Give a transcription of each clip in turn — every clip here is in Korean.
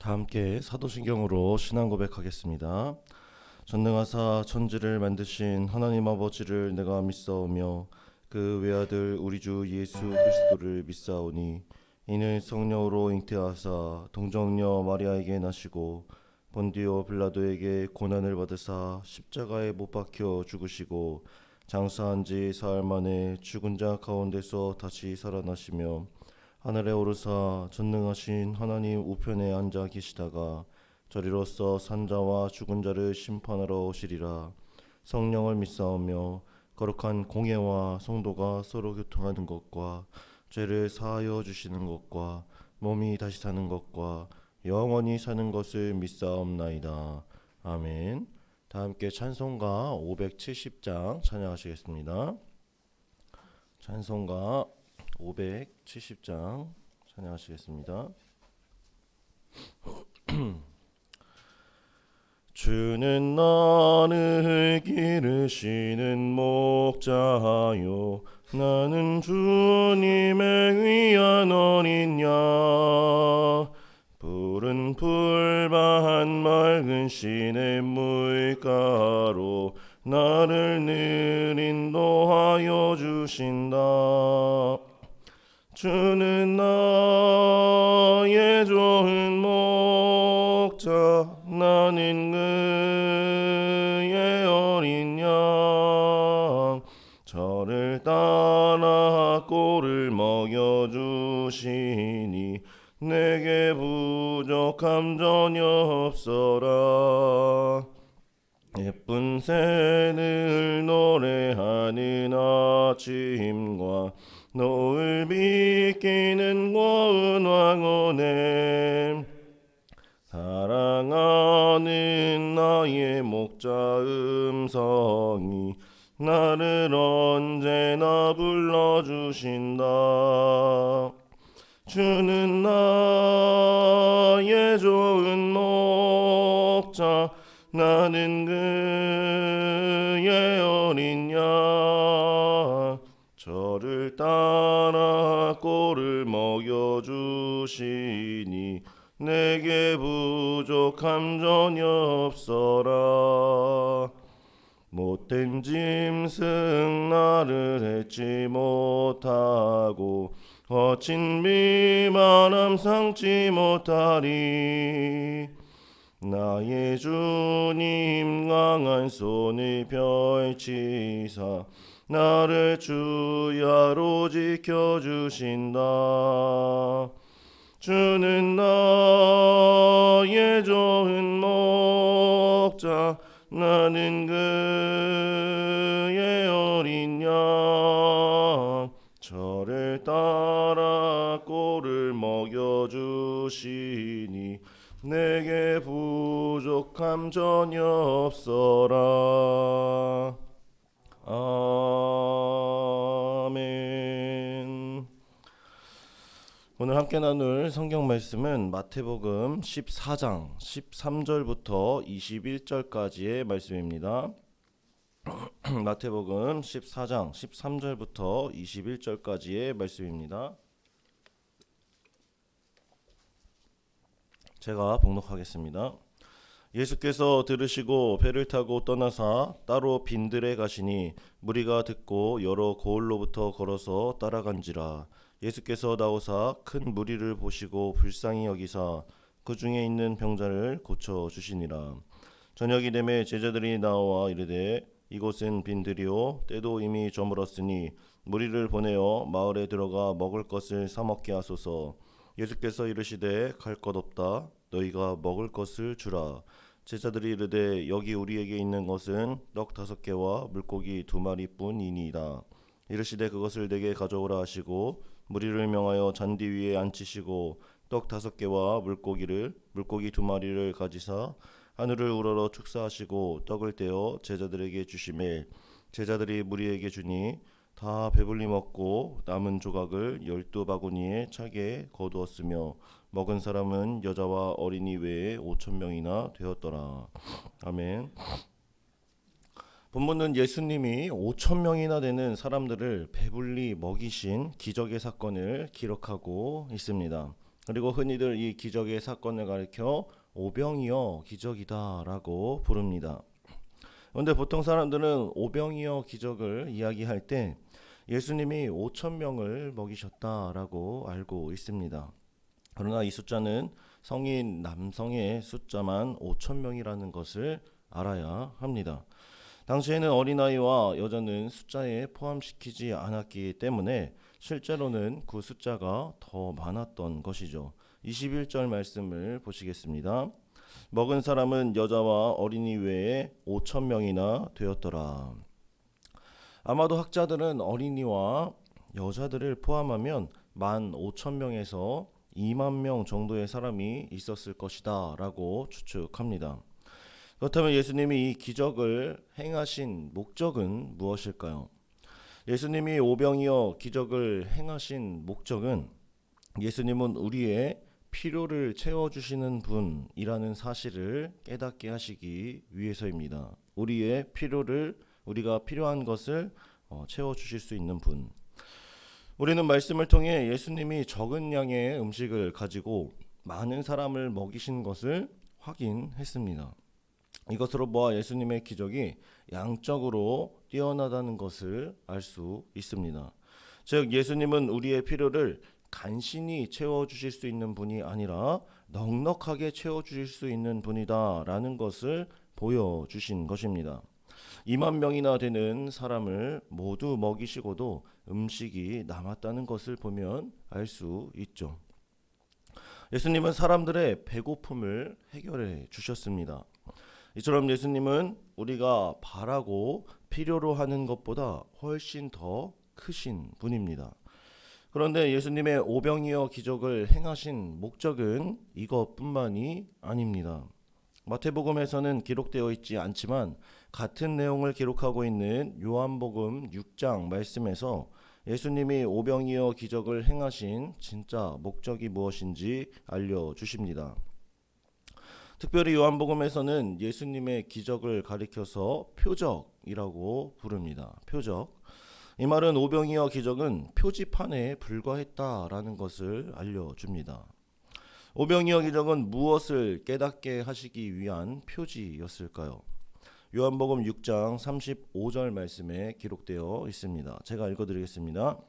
다 함께 사도신경으로 신앙 고백하겠습니다. 전능하사 천지를 만드신 하나님 아버지를 내가 믿사오며 그 외아들 우리 주 예수 그리스도를 믿사오니 이는 성령으로 잉태하사 동정녀 마리아에게 나시고 본디오 빌라도에게 고난을 받으사 십자가에 못 박혀 죽으시고 장사한 지 사흘 만에 죽은 자 가운데서 다시 살아나시며 하늘에 오르사 전능하신 하나님 우편에 앉아 계시다가 저리로서 산자와 죽은 자를 심판하러 오시리라. 성령을 믿사오며 거룩한 공예와 성도가 서로 교통하는 것과 죄를 사하여 주시는 것과 몸이 다시 사는 것과 영원히 사는 것을 믿사옵나이다. 아멘. 다 함께 찬송가 570장 찬양하시겠습니다. 찬송가 570장 찬양하시겠습니다. 주는 나를 기르시는 목자요 나는 주님의 귀한 어린 양 푸른 풀밭 맑은 시냇 물가로 나를 늘 인도하여 주신다. 주는 나의 좋은 목자 나는 그의 어린 양 저를 따라 꼴을 먹여주시니 내게 부족함 전혀 없어라. 예쁜 새들 노래하는 아침과 노을 비키는 고운 황혼에 사랑하는 나의 목자 음성이 나를 언제나 불러주신다. 주는 나의 좋은 목자 나는 그의 어린 양 저를 따라 꼴을 먹여주시니 내게 부족함 전혀 없어라. 못된 짐승 나를 해치 못하고 거친 비바람 삼지 못하리. 나의 주님 강한 손을 펼치사 나를 주야로 지켜주신다. 주는 나의 좋은 목자 나는 그의 어린 양 저를 따라 꼴을 먹여주시니 내게 부족함 전혀 없어라. 아멘. 오늘 함께 나눌 성경 말씀은 마태복음 14장 13절부터 21절까지의 말씀입니다. 마태복음 14장 13절부터 21절까지의 말씀입니다. 제가 봉독하겠습니다. 예수께서 들으시고 배를 타고 떠나사 따로 빈들에 가시니 무리가 듣고 여러 고을로부터 걸어서 따라간지라. 예수께서 나오사 큰 무리를 보시고 불쌍히 여기사 그 중에 있는 병자를 고쳐 주시니라. 저녁이 되매 제자들이 나와 이르되 이곳은 빈들이요 때도 이미 저물었으니 무리를 보내어 마을에 들어가 먹을 것을 사 먹게 하소서. 예수께서 이르시되 갈 것 없다. 너희가 먹을 것을 주라. 제자들이 이르되 여기 우리에게 있는 것은 떡 5개와 물고기 2마리뿐이니이다. 이르시되 그것을 내게 가져오라 하시고 무리를 명하여 잔디 위에 앉히시고 떡 5개와 물고기 2마리를 가지사 하늘을 우러러 축사하시고 떡을 떼어 제자들에게 주시매 제자들이 무리에게 주니 다 배불리 먹고 남은 조각을 12바구니에 차게 거두었으며 먹은 사람은 여자와 어린이 외에 5,000명이나 되었더라. 아멘. 본문은 예수님이 5,000명이나 되는 사람들을 배불리 먹이신 기적의 사건을 기록하고 있습니다. 그리고 흔히들 이 기적의 사건을 가리켜 오병이어 기적이다라고 부릅니다. 그런데 보통 사람들은 오병이어 기적을 이야기할 때 예수님이 5천 명을 먹이셨다라고 알고 있습니다. 그러나 이 숫자는 성인 남성의 숫자만 5천 명이라는 것을 알아야 합니다. 당시에는 어린아이와 여자는 숫자에 포함시키지 않았기 때문에 실제로는 그 숫자가 더 많았던 것이죠. 21절 말씀을 보시겠습니다. 먹은 사람은 여자와 어린이 외에 5천 명이나 되었더라. 아마도 학자들은 어린이와 여자들을 포함하면 15,000명에서 2만 명 정도의 사람이 있었을 것이다 라고 추측합니다. 그렇다면 예수님이 이 기적을 행하신 목적은 무엇일까요? 예수님이 오병이어 기적을 행하신 목적은 예수님은 우리의 필요를 채워주시는 분이라는 사실을 깨닫게 하시기 위해서입니다. 우리의 필요를, 우리가 필요한 것을 채워주실 수 있는 분. 우리는 말씀을 통해 예수님이 적은 양의 음식을 가지고 많은 사람을 먹이신 것을 확인했습니다. 이것으로 보아 예수님의 기적이 양적으로 뛰어나다는 것을 알 수 있습니다. 즉 예수님은 우리의 필요를 간신히 채워주실 수 있는 분이 아니라 넉넉하게 채워주실 수 있는 분이다라는 것을 보여주신 것입니다. 2만 명이나 되는 사람을 모두 먹이시고도 음식이 남았다는 것을 보면 알 수 있죠. 예수님은 사람들의 배고픔을 해결해 주셨습니다. 이처럼 예수님은 우리가 바라고 필요로 하는 것보다 훨씬 더 크신 분입니다. 그런데 예수님의 오병이어 기적을 행하신 목적은 이것뿐만이 아닙니다. 마태복음에서는 기록되어 있지 않지만 같은 내용을 기록하고 있는 요한복음 6장 말씀에서 예수님이 오병이어 기적을 행하신 진짜 목적이 무엇인지 알려주십니다. 특별히 요한복음에서는 예수님의 기적을 가리켜서 표적이라고 부릅니다. 표적. 이 말은 오병이어 기적은 표지판에 불과했다라는 것을 알려줍니다. 오병이어 기적은 무엇을 깨닫게 하시기 위한 표지였을까요? 요한복음 6장 35절 말씀에 기록되어 있습니다. 제가 읽어드리겠습니다.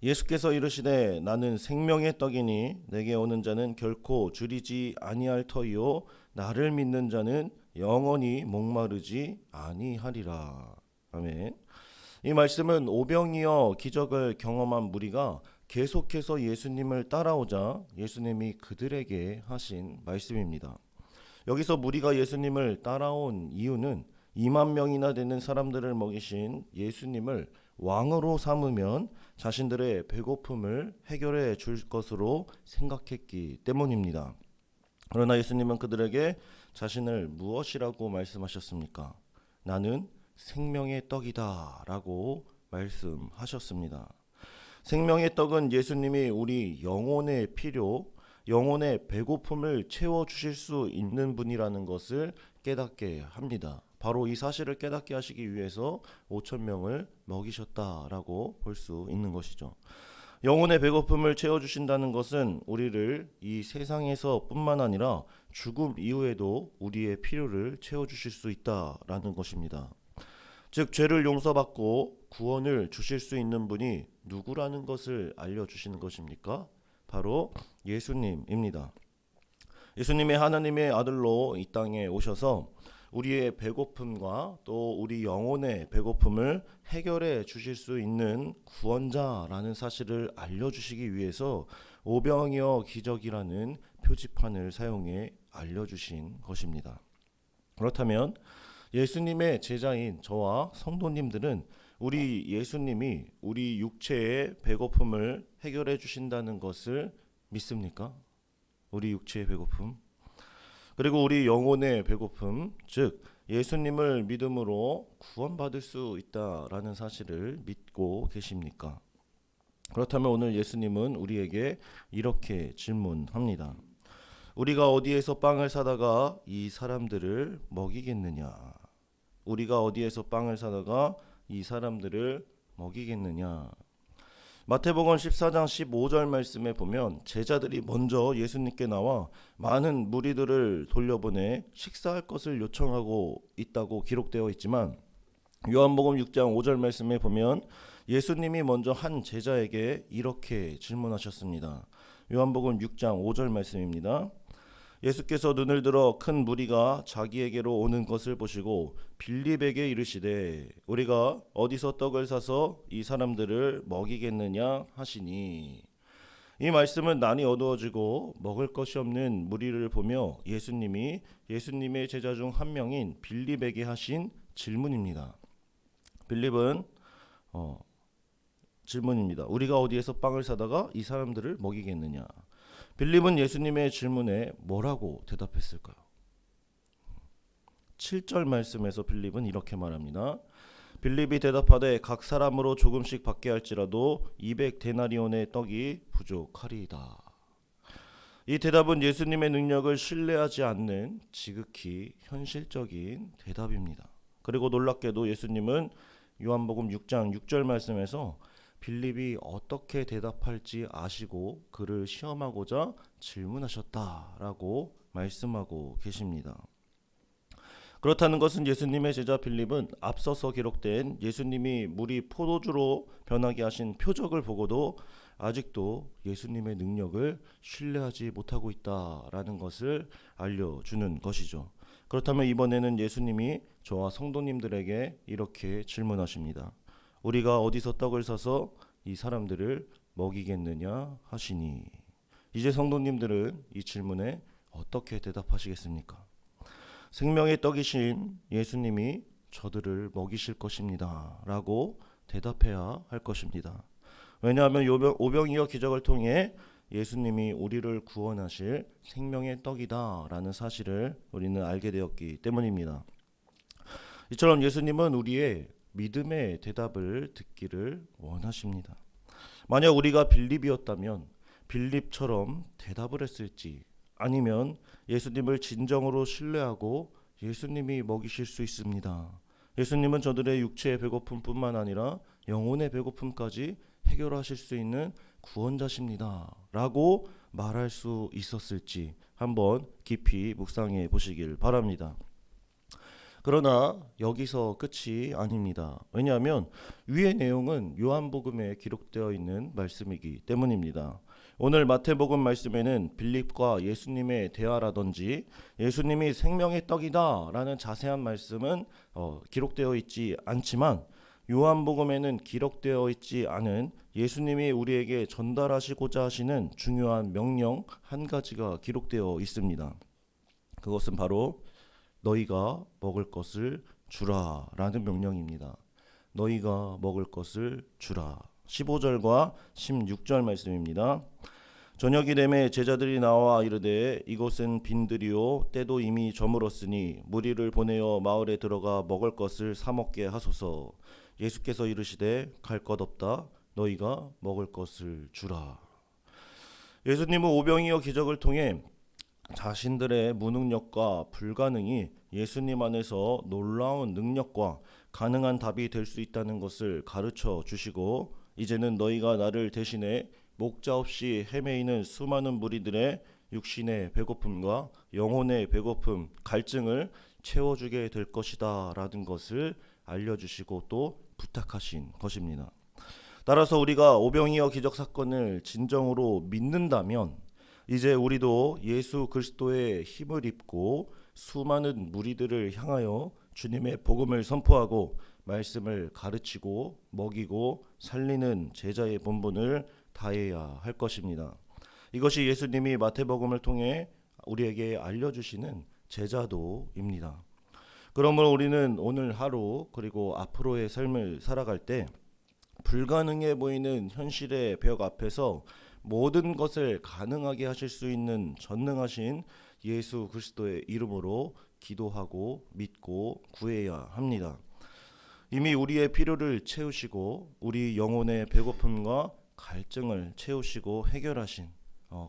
예수께서 이르시되 나는 생명의 떡이니 내게 오는 자는 결코 줄이지 아니할 터이요 나를 믿는 자는 영원히 목마르지 아니하리라. 아멘. 이 말씀은 오병이어 기적을 경험한 무리가 계속해서 예수님을 따라오자 예수님이 그들에게 하신 말씀입니다. 여기서 무리가 예수님을 따라온 이유는 2만 명이나 되는 사람들을 먹이신 예수님을 왕으로 삼으면 자신들의 배고픔을 해결해 줄 것으로 생각했기 때문입니다. 그러나 예수님은 그들에게 자신을 무엇이라고 말씀하셨습니까? 나는 생명의 떡이다 라고 말씀하셨습니다. 생명의 떡은 예수님이 우리 영혼의 필요, 영혼의 배고픔을 채워주실 수 있는 분이라는 것을 깨닫게 합니다. 바로 이 사실을 깨닫게 하시기 위해서 5천 명을 먹이셨다라고 볼 수 있는 것이죠. 영혼의 배고픔을 채워주신다는 것은 우리를 이 세상에서 뿐만 아니라 죽음 이후에도 우리의 필요를 채워주실 수 있다라는 것입니다. 즉 죄를 용서받고 구원을 주실 수 있는 분이 누구라는 것을 알려주시는 것입니까? 바로 예수님입니다. 예수님의 하나님의 아들로 이 땅에 오셔서 우리의 배고픔과 또 우리 영혼의 배고픔을 해결해 주실 수 있는 구원자라는 사실을 알려주시기 위해서 오병이어 기적이라는 표지판을 사용해 알려주신 것입니다. 그렇다면 예수님의 제자인 저와 성도님들은 우리 예수님이 우리 육체의 배고픔을 해결해 주신다는 것을 믿습니까? 우리 육체의 배고픔, 그리고 우리 영혼의 배고픔, 즉 예수님을 믿음으로 구원받을 수 있다라는 사실을 믿고 계십니까? 그렇다면 오늘 예수님은 우리에게 이렇게 질문합니다. 우리가 어디에서 빵을 사다가 이 사람들을 먹이겠느냐? 우리가 어디에서 빵을 사다가 이 사람들을 먹이겠느냐? 마태복음 14장 15절 말씀에 보면 제자들이 먼저 예수님께 나와 많은 무리들을 돌려보내 식사할 것을 요청하고 있다고 기록되어 있지만, 요한복음 6장 5절 말씀에 보면 예수님이 먼저 한 제자에게 이렇게 질문하셨습니다. 요한복음 6장 5절 말씀입니다. 예수께서 눈을 들어 큰 무리가 자기에게로 오는 것을 보시고 빌립에게 이르시되 우리가 어디서 떡을 사서 이 사람들을 먹이겠느냐 하시니, 이 말씀은 난이 어두워지고 먹을 것이 없는 무리를 보며 예수님이 예수님의 제자 중 한 명인 빌립에게 하신 질문입니다. 빌립은 질문입니다. 우리가 어디에서 빵을 사다가 이 사람들을 먹이겠느냐. 빌립은 예수님의 질문에 뭐라고 대답했을까요? 7절 말씀에서 빌립은 이렇게 말합니다. 빌립이 대답하되 각 사람으로 조금씩 받게 할지라도 200데나리온의 떡이 부족하리이다. 이 대답은 예수님의 능력을 신뢰하지 않는 지극히 현실적인 대답입니다. 그리고 놀랍게도 예수님은 요한복음 6장 6절 말씀에서 빌립이 어떻게 대답할지 아시고 그를 시험하고자 질문하셨다라고 말씀하고 계십니다. 그렇다는 것은 예수님의 제자 빌립은 앞서서 기록된 예수님이 물이 포도주로 변하게 하신 표적을 보고도 아직도 예수님의 능력을 신뢰하지 못하고 있다라는 것을 알려주는 것이죠. 그렇다면 이번에는 예수님이 저와 성도님들에게 이렇게 질문하십니다. 우리가 어디서 떡을 사서 이 사람들을 먹이겠느냐 하시니, 이제 성도님들은 이 질문에 어떻게 대답하시겠습니까? 생명의 떡이신 예수님이 저들을 먹이실 것입니다 라고 대답해야 할 것입니다. 왜냐하면 오병이어 기적을 통해 예수님이 우리를 구원하실 생명의 떡이다 라는 사실을 우리는 알게 되었기 때문입니다. 이처럼 예수님은 우리의 믿음의 대답을 듣기를 원하십니다. 만약 우리가 빌립이었다면 빌립처럼 대답을 했을지, 아니면 예수님을 진정으로 신뢰하고 예수님이 먹이실 수 있습니다. 예수님은 저들의 육체의 배고픔뿐만 아니라 영혼의 배고픔까지 해결하실 수 있는 구원자십니다 라고 말할 수 있었을지 한번 깊이 묵상해 보시길 바랍니다. 그러나 여기서 끝이 아닙니다. 왜냐하면 위의 내용은 요한복음에 기록되어 있는 말씀이기 때문입니다. 오늘 마태복음 말씀에는 빌립과 예수님의 대화라든지 예수님이 생명의 떡이다 라는 자세한 말씀은 기록되어 있지 않지만, 요한복음에는 기록되어 있지 않은 예수님이 우리에게 전달하시고자 하시는 중요한 명령 한 가지가 기록되어 있습니다. 그것은 바로 너희가 먹을 것을 주라 라는 명령입니다. 너희가 먹을 것을 주라. 15절과 16절 말씀입니다. 저녁이 되매 제자들이 나와 이르되 이곳은 빈들이요 때도 이미 저물었으니 무리를 보내어 마을에 들어가 먹을 것을 사 먹게 하소서. 예수께서 이르시되 갈 것 없다. 너희가 먹을 것을 주라. 예수님은 오병이어 기적을 통해 자신들의 무능력과 불가능이 예수님 안에서 놀라운 능력과 가능한 답이 될 수 있다는 것을 가르쳐 주시고, 이제는 너희가 나를 대신해 목자 없이 헤매이는 수많은 무리들의 육신의 배고픔과 영혼의 배고픔, 갈증을 채워주게 될 것이다 라는 것을 알려주시고 또 부탁하신 것입니다. 따라서 우리가 오병이어 기적 사건을 진정으로 믿는다면 이제 우리도 예수 그리스도의 힘을 입고 수많은 무리들을 향하여 주님의 복음을 선포하고 말씀을 가르치고 먹이고 살리는 제자의 본분을 다해야 할 것입니다. 이것이 예수님이 마태복음을 통해 우리에게 알려주시는 제자도입니다. 그러므로 우리는 오늘 하루 그리고 앞으로의 삶을 살아갈 때 불가능해 보이는 현실의 벽 앞에서 모든 것을 가능하게 하실 수 있는 전능하신 예수 그리스도의 이름으로 기도하고 믿고 구해야 합니다. 이미 우리의 필요를 채우시고 우리 영혼의 배고픔과 갈증을 채우시고 해결하신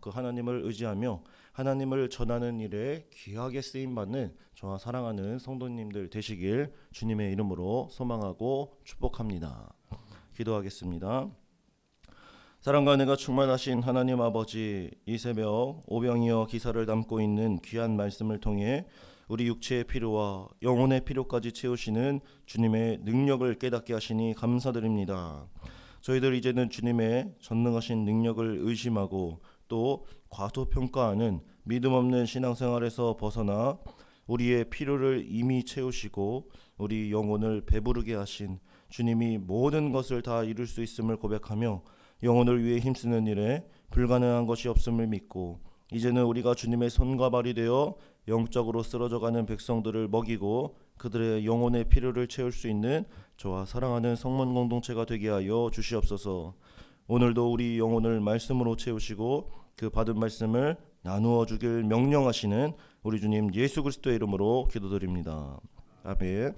그 하나님을 의지하며 하나님을 전하는 일에 귀하게 쓰임받는 저와 사랑하는 성도님들 되시길 주님의 이름으로 소망하고 축복합니다. 기도하겠습니다. 사랑과 은혜가 충만하신 하나님 아버지, 이 새벽 오병이어 기사를 담고 있는 귀한 말씀을 통해 우리 육체의 필요와 영혼의 필요까지 채우시는 주님의 능력을 깨닫게 하시니 감사드립니다. 저희들 이제는 주님의 전능하신 능력을 의심하고 또 과소평가하는 믿음 없는 신앙생활에서 벗어나 우리의 필요를 이미 채우시고 우리 영혼을 배부르게 하신 주님이 모든 것을 다 이룰 수 있음을 고백하며 영혼을 위해 힘쓰는 일에 불가능한 것이 없음을 믿고 이제는 우리가 주님의 손과 발이 되어 영적으로 쓰러져가는 백성들을 먹이고 그들의 영혼의 필요를 채울 수 있는 저와 사랑하는 성문 공동체가 되게 하여 주시옵소서. 오늘도 우리 영혼을 말씀으로 채우시고 그 받은 말씀을 나누어 주길 명령하시는 우리 주님 예수 그리스도의 이름으로 기도드립니다. 아멘.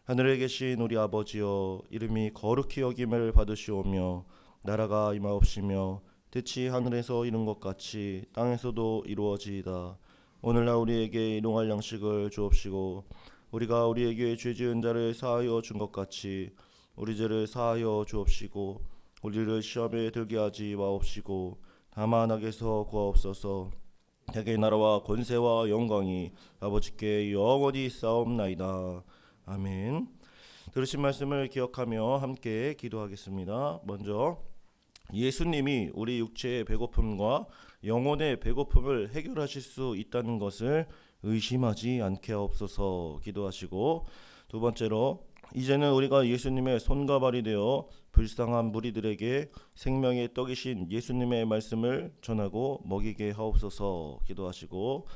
하늘에 계신 우리 아버지여, 이름이 거룩히 여김을 받으시오며 나라가 임하옵시며 뜻이 하늘에서 이룬 것 같이 땅에서도 이루어지이다. 오늘날 우리에게 일용할 양식을 주옵시고 우리가 우리에게 죄 지은 자를 사하여 준 것 같이 우리 죄를 사하여 주옵시고 우리를 시험에 들게 하지 마옵시고 다만 악에서 구하옵소서. 대개 나라와 권세와 영광이 아버지께 영원히 있사옵나이다. 아멘. 들으신 말씀을 기억하며 함께 기도하겠습니다. 먼저 예수님이 우리 육체의 배고픔과 영혼의 배고픔을 해결하실 수 있다는 것을 의심하지 않게 하옵소서 기도하시고, 두 번째로 이제는 우리가 예수님의 손과 발이 되어 불쌍한 무리들에게 생명의 떡이신 예수님의 말씀을 전하고 먹이게 하옵소서 기도하시고,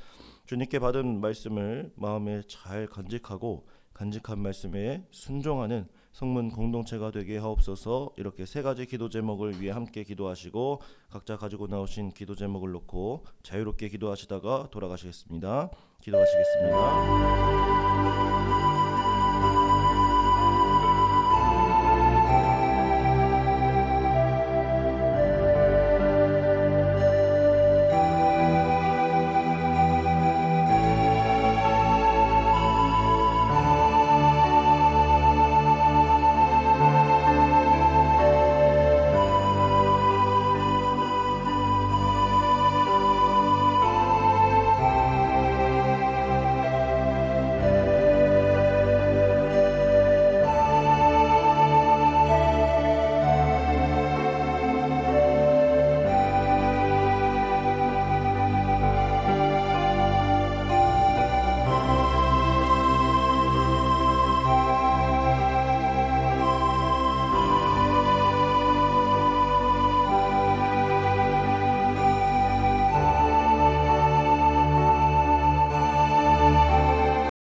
주님께 받은 말씀을 마음에 잘 간직하고 간직한 말씀에 순종하는 성문 공동체가 되게 하옵소서. 이렇게 세 가지 기도 제목을 위해 함께 기도하시고 각자 가지고 나오신 기도 제목을 놓고 자유롭게 기도하시다가 돌아가시겠습니다. 기도하시겠습니다.